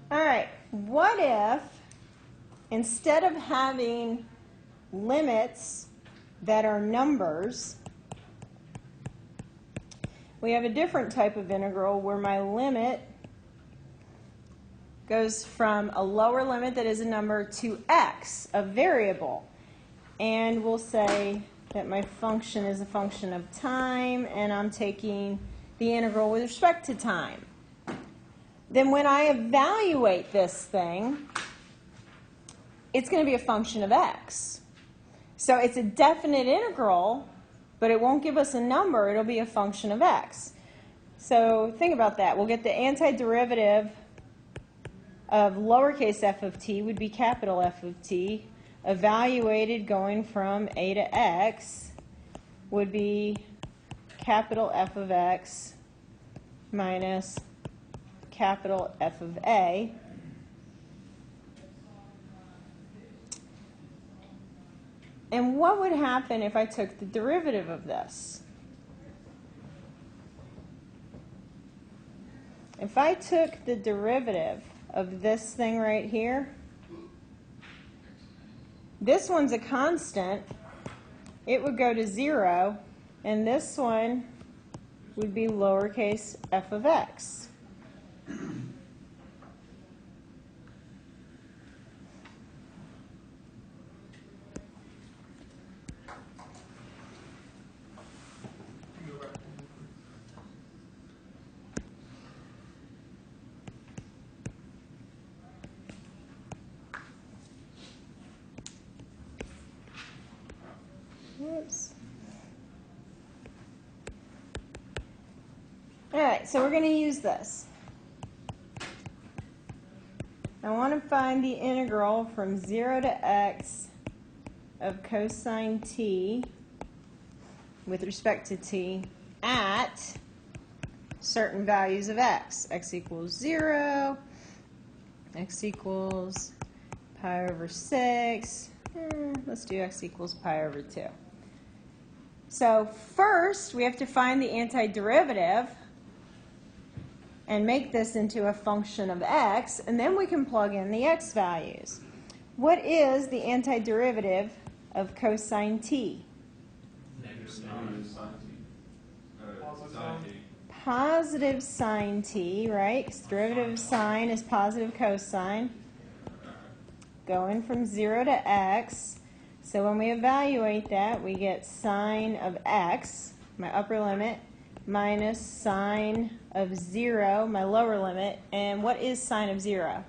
All right, what if instead of having limits that are numbers, we have a different type of integral where my limit goes from a lower limit that is a number to x, a variable. And we'll say that my function is a function of time, and I'm taking the integral with respect to time. Then when I evaluate this thing, it's going to be a function of x. So it's a definite integral, but it won't give us a number. It'll be a function of x. So think about that. We'll get the antiderivative of lowercase f of t would be capital F of t. Evaluated going from a to x would be capital F of x minus capital F of a. And what would happen if I took the derivative of this? If I took the derivative of this thing right here, this one's a constant. It would go to 0, and this one would be lowercase f of x. Oops. All right, so we're going to use this. I want to find the integral from 0 to x of cosine t with respect to t at certain values of x. X equals 0, x equals pi over 6. Let's do x equals pi over 2. So first, we have to find the antiderivative and make this into a function of x, and then we can plug in the x values. What is the antiderivative of cosine t? Negative sine t. Positive sine t, right? Because the derivative of sine is positive cosine. Going from 0 to x. So when we evaluate that, we get sine of x, my upper limit, minus sine of 0, my lower limit. And what is sine of 0?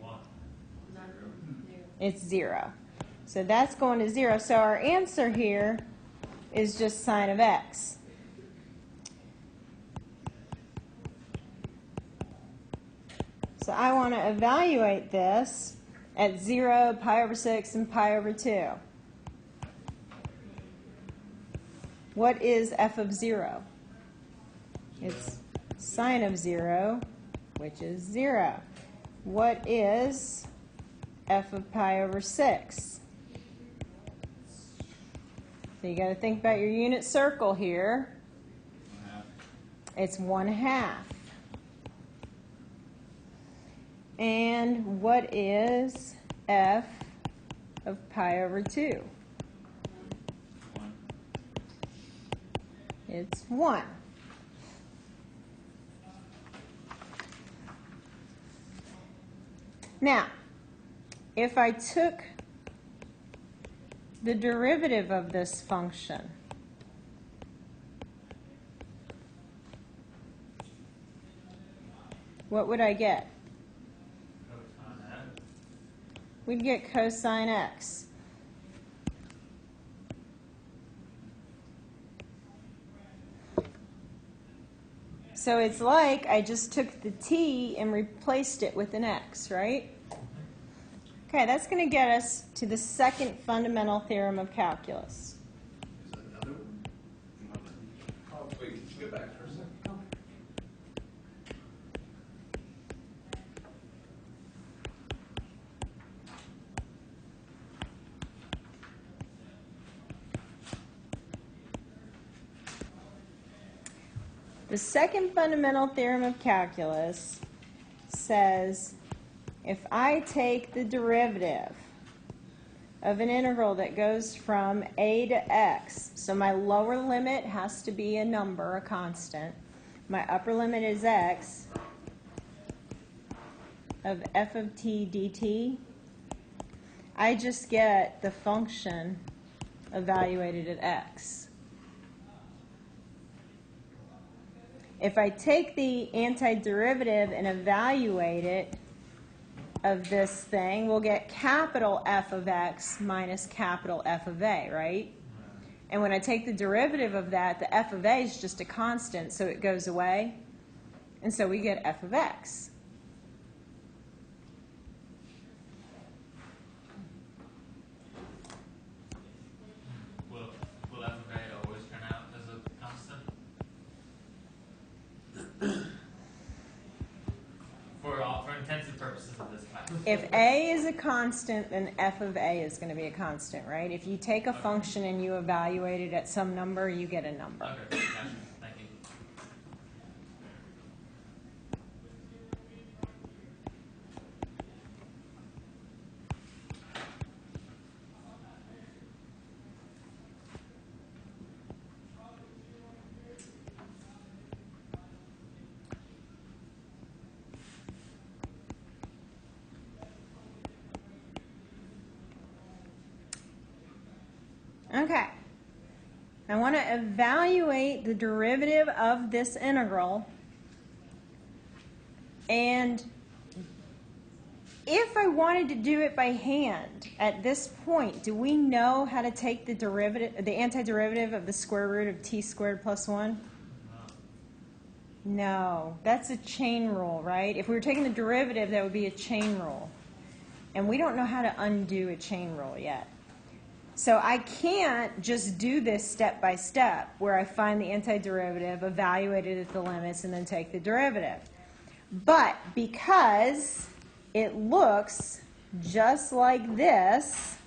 1. It's 0. So that's going to 0. So our answer here is just sine of x. So I want to evaluate this at 0, pi over 6, and pi over 2. What is f of 0? It's sine of 0, which is 0. What is f of pi over 6? So you got to think about your unit circle here. It's 1/2. And what is f of pi over 2? 1. It's 1. Now, if I took the derivative of this function, what would I get? We'd get cosine x. So it's like I just took the t and replaced it with an x, right? Okay, that's going to get us to the second fundamental theorem of calculus. Is that another one? Oh, wait, can you go back for a second? The second fundamental theorem of calculus says if I take the derivative of an integral that goes from a to x, so my lower limit has to be a number, a constant. My upper limit is x of f of t dt. I just get the function evaluated at x. If I take the antiderivative and evaluate it of this thing, we'll get capital F of x minus capital F of a, right? And when I take the derivative of that, the f of a is just a constant, so it goes away. And so we get f of x. Will f of a always turn out as a constant? For intensive purposes of this class. If a is a constant, then f of a is going to be a constant, right? If you take a function and you evaluate it at some number, you get a number. Okay, gotcha. Thank you. Okay. I want to evaluate the derivative of this integral. And if I wanted to do it by hand at this point, do we know how to take the derivative, the antiderivative of the square root of t squared plus 1? No, that's a chain rule, right? If we were taking the derivative, that would be a chain rule. And we don't know how to undo a chain rule yet. So I can't just do this step by step where I find the antiderivative, evaluate it at the limits, and then take the derivative. But because it looks just like this,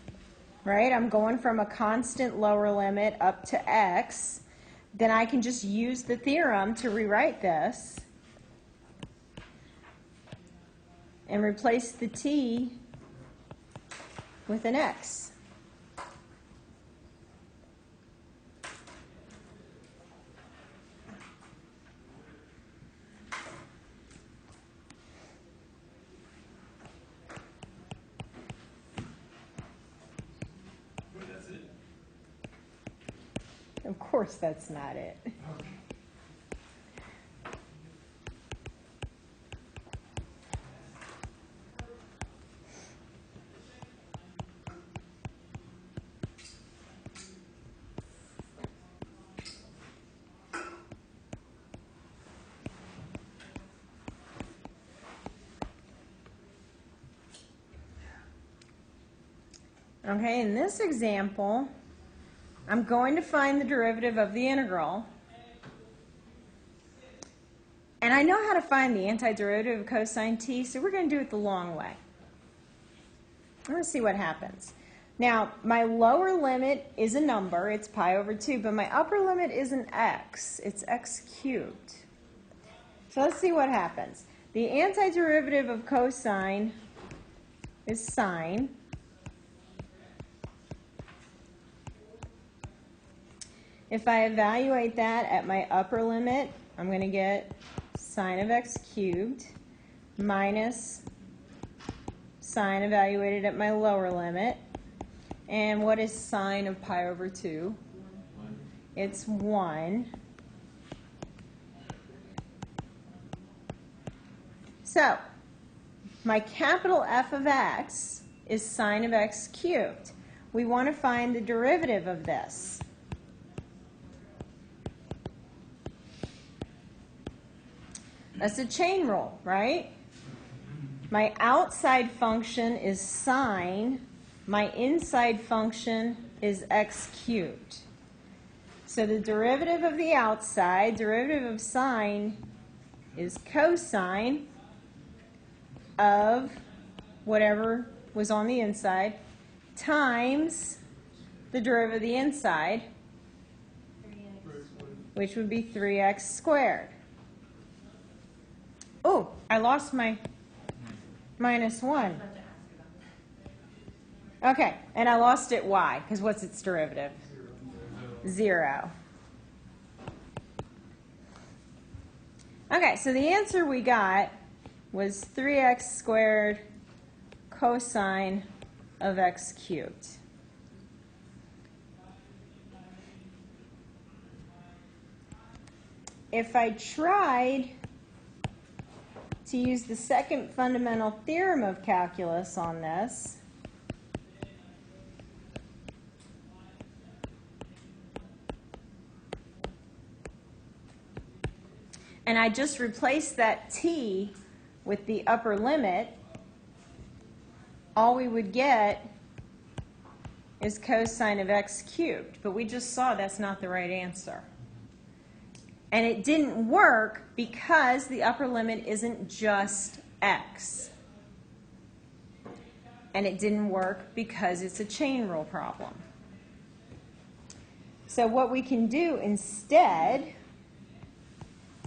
right? I'm going from a constant lower limit up to x. Then I can just use the theorem to rewrite this and replace the t with an x. That's it. Of course that's not it. Okay, in this example, I'm going to find the derivative of the integral. And I know how to find the antiderivative of cosine t, so we're going to do it the long way. I'm going to see what happens. Now, my lower limit is a number, it's pi over 2, but my upper limit is an x, it's x cubed. So let's see what happens. The antiderivative of cosine is sine. If I evaluate that at my upper limit, I'm going to get sine of x cubed minus sine evaluated at my lower limit. And what is sine of pi over 2? It's 1. So, my capital F of x is sine of x cubed. We want to find the derivative of this. That's a chain rule, right? My outside function is sine. My inside function is x cubed. So the derivative of the outside, derivative of sine, is cosine of whatever was on the inside times the derivative of the inside, which would be 3x squared. Oh, I lost my minus I 1. was about to ask about that. Okay, and I lost it, why? Because what's its derivative? 0. Okay, so the answer we got was 3x squared cosine of x cubed. If I tried to use the second fundamental theorem of calculus on this, and I just replaced that t with the upper limit, all we would get is cosine of x cubed. But we just saw that's not the right answer. And it didn't work because the upper limit isn't just x. And it didn't work because it's a chain rule problem. So what we can do instead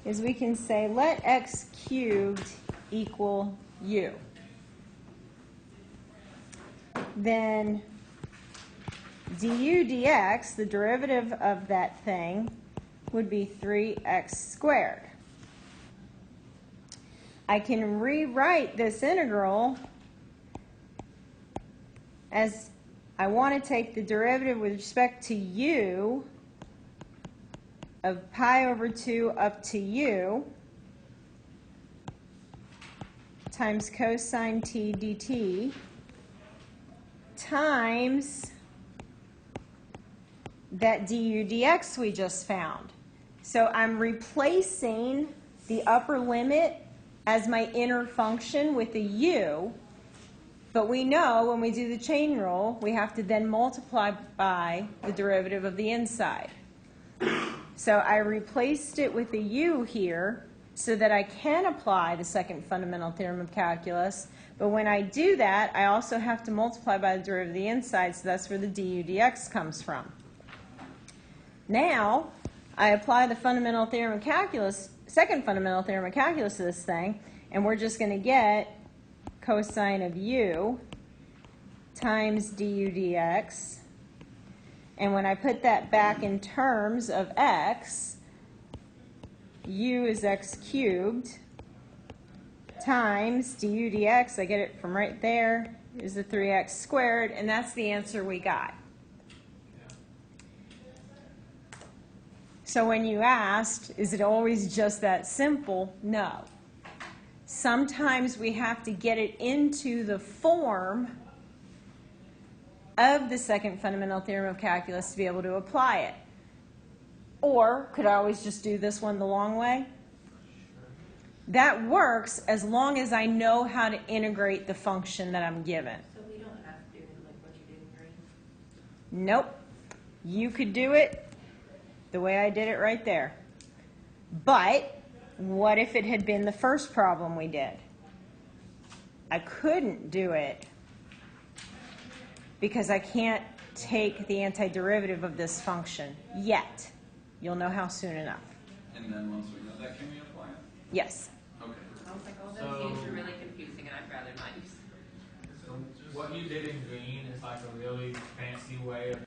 is we can say let x cubed equal u. Then du dx, the derivative of that thing, would be 3x squared. I can rewrite this integral as I want to take the derivative with respect to u of pi over 2 up to u times cosine t dt times that du dx we just found. So I'm replacing the upper limit as my inner function with a u, but we know when we do the chain rule, we have to then multiply by the derivative of the inside. So I replaced it with a u here so that I can apply the second fundamental theorem of calculus, but when I do that, I also have to multiply by the derivative of the inside, so that's where the du dx comes from. Now, I apply the fundamental theorem of calculus, second fundamental theorem of calculus to this thing, and we're just going to get cosine of u times du dx. And when I put that back in terms of x, u is x cubed times du dx, I get it from right there, is the 3x squared, and that's the answer we got. So when you asked, is it always just that simple? No. Sometimes we have to get it into the form of the second fundamental theorem of calculus to be able to apply it. Or could I always just do this one the long way? That works as long as I know how to integrate the function that I'm given. So we don't have to do it like what you did in green? Nope. You could do it the way I did it right there. But what if it had been the first problem we did? I couldn't do it because I can't take the antiderivative of this function yet. You'll know how soon enough. And then once we know that, can we apply it? Yes. Okay. I was like, all those So- names are really confusing and I'd rather not use them. So what you did in green is like a really fancy way of